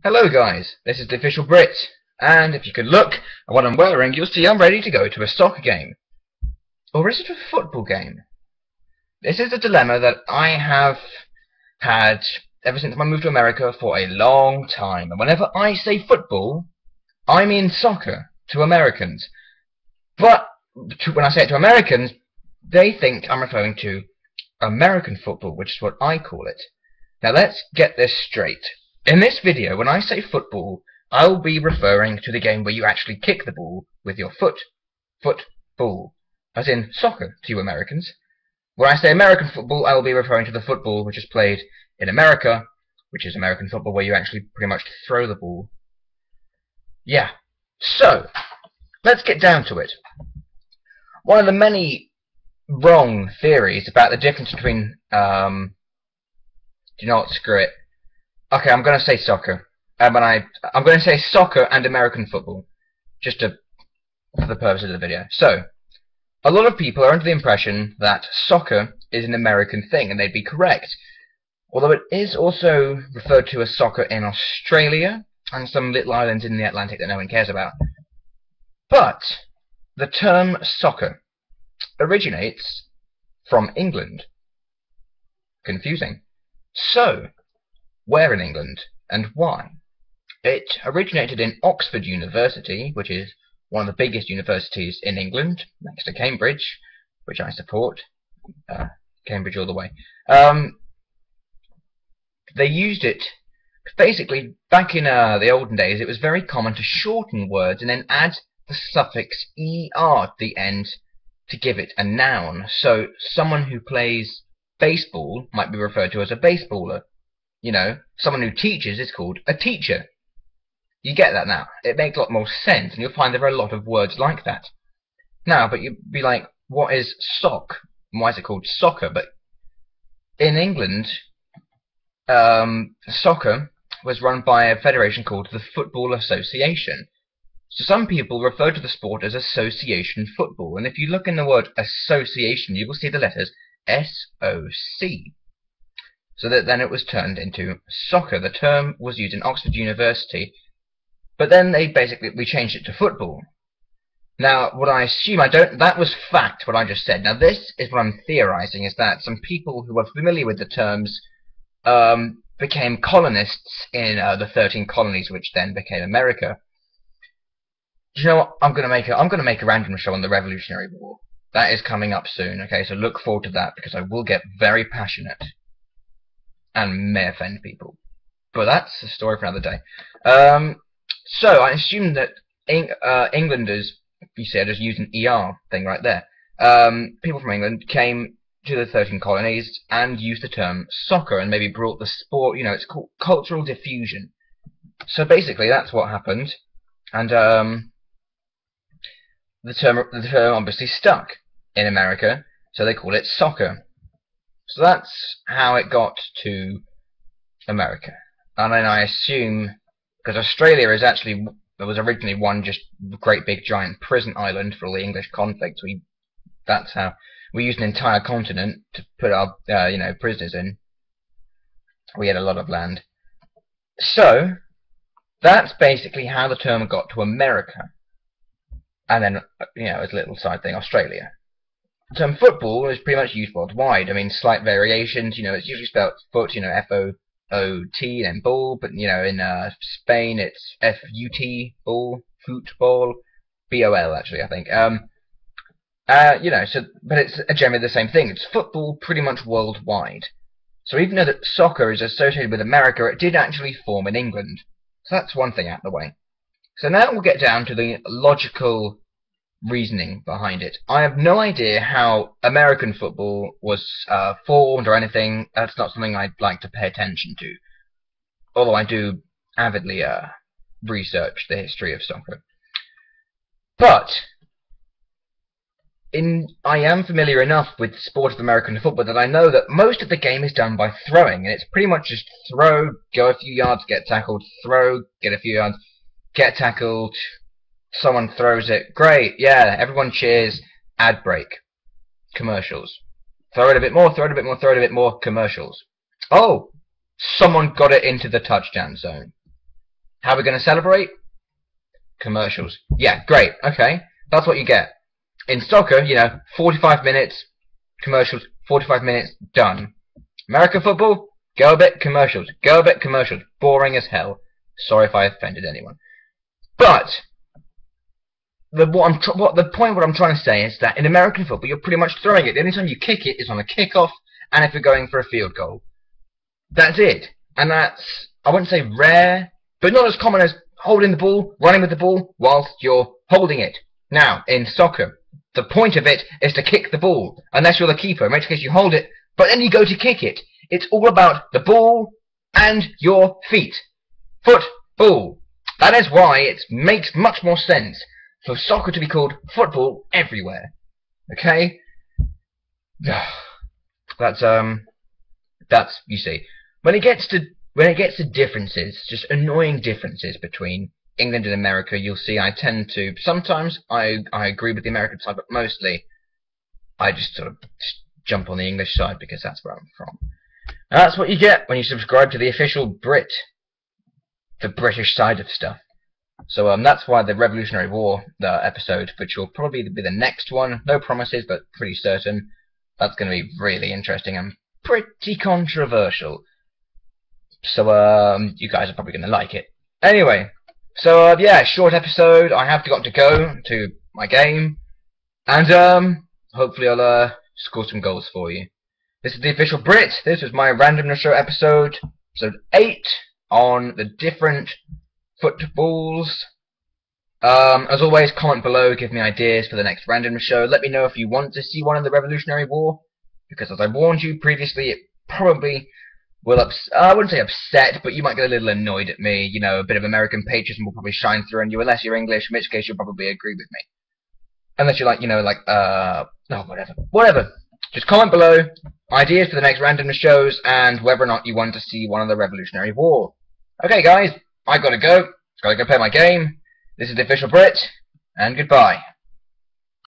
Hello guys, this is TheOfficialBrit, and if you could look at what I'm wearing, you'll see I'm ready to go to a soccer game. Or is it a football game? This is a dilemma that I have had ever since I moved to America for a long time, and whenever I say football, I mean soccer to Americans. But when I say it to Americans, they think I'm referring to American football, which is what I call it. Now let's get this straight. In this video, when I say football, I'll be referring to the game where you actually kick the ball with your foot. Football. As in soccer to you Americans. When I say American football, I will be referring to the football which is played in America, which is American football where you actually pretty much throw the ball. Yeah. So, let's get down to it. One of the many wrong theories about the difference between, do you know what, screw it. Okay, I'm going to say soccer. I'm going to say soccer and American football, just for the purposes of the video. So, a lot of people are under the impression that soccer is an American thing, and they'd be correct. Although it is also referred to as soccer in Australia, and some little islands in the Atlantic that no one cares about. But, the term soccer originates from England. Confusing. So, where in England, and why? It originated in Oxford University, which is one of the biggest universities in England, next to Cambridge, which I support. Cambridge all the way. They used it, basically, back in the olden days, it was very common to shorten words and then add the suffix ER at the end to give it a noun. So, someone who plays baseball might be referred to as a baseballer. You know, someone who teaches is called a teacher. You get that now? It makes a lot more sense, and you'll find there are a lot of words like that. Now, but you'd be like, what is sock? Why is it called soccer? But in England, soccer was run by a federation called the Football Association. So some people refer to the sport as association football, and if you look in the word association, you will see the letters S-O-C. So that then it was turned into soccer. The term was used in Oxford University, but then we changed it to football. Now, what I assume, that was fact, what I just said. Now, this is what I'm theorizing, is that some people who are familiar with the terms became colonists in the 13 colonies, which then became America. Do you know what? I'm gonna make a random show on the Revolutionary War. That is coming up soon. Okay, so look forward to that, because I will get very passionate and may offend people. But that's a story for another day. So, I assume that Englanders, you see I just used an ER thing right there, people from England came to the 13 colonies and used the term soccer and maybe brought the sport, you know, it's called cultural diffusion. So basically that's what happened, and the term obviously stuck in America, so they call it soccer. So that's how it got to America. And then I assume, because Australia is actually, there was originally one just great big giant prison island for all the English convicts. That's how we used an entire continent to put our prisoners in. We had a lot of land. So that's basically how the term got to America. And then, as a little side thing, Australia. The term football is pretty much used worldwide. I mean, slight variations. It's usually spelled foot. F-O-O-T, then ball. But in Spain, it's F-U-T, ball, football, B-O-L actually, I think. But it's generally the same thing. It's football pretty much worldwide. So even though that soccer is associated with America, it did actually form in England. So that's one thing out of the way. So now we'll get down to the logical reasoning behind it. I have no idea how American football was formed or anything. That's not something I'd like to pay attention to. Although I do avidly research the history of soccer. But I am familiar enough with the sport of American football that I know that most of the game is done by throwing, and it's pretty much just throw, go a few yards, get tackled, throw, get a few yards, get tackled, someone throws it, great, yeah, everyone cheers, ad break, commercials. Throw it a bit more, throw it a bit more, throw it a bit more, commercials. Oh, someone got it into the touchdown zone. How are we going to celebrate? Commercials. Yeah, great. Okay, that's what you get. In soccer, you know, 45 minutes, commercials, 45 minutes, done. American football, go a bit, commercials. Go a bit, commercials. Boring as hell. Sorry if I offended anyone. But the point what I'm trying to say is that in American football, you're pretty much throwing it. The only time you kick it is on a kickoff, and if you're going for a field goal. That's it. And that's, I wouldn't say rare, but not as common as holding the ball, running with the ball, whilst you're holding it. Now, in soccer, the point of it is to kick the ball, unless you're the keeper, in which case you hold it, but then you go to kick it. It's all about the ball and your feet. Football. That is why it makes much more sense for soccer to be called football everywhere. Okay? That's you see. When it gets to differences, just annoying differences between England and America, you'll see I tend to, sometimes I agree with the American side, but mostly I just sort of jump on the English side because that's where I'm from. And that's what you get when you subscribe to the official Brit, the British side of stuff. So that's why the Revolutionary War episode, which will probably be the next one, no promises, but pretty certain, that's going to be really interesting and pretty controversial. So you guys are probably going to like it. Anyway, so yeah, short episode. I have got to go to my game, and hopefully I'll score some goals for you. This is the official Brit. This was my Randomness show episode 8 on the different footballs. As always, comment below, give me ideas for the next Randomness show. Let me know if you want to see one in the Revolutionary War, because as I warned you previously, it probably will I wouldn't say upset, but you might get a little annoyed at me. You know, a bit of American patriotism will probably shine through on you, unless you're English, in which case you'll probably agree with me. Unless you're like, you know, like, whatever. Just comment below ideas for the next Randomness shows, and whether or not you want to see one of the Revolutionary War. Okay, guys, I gotta go play my game. This is the official Brit, and goodbye.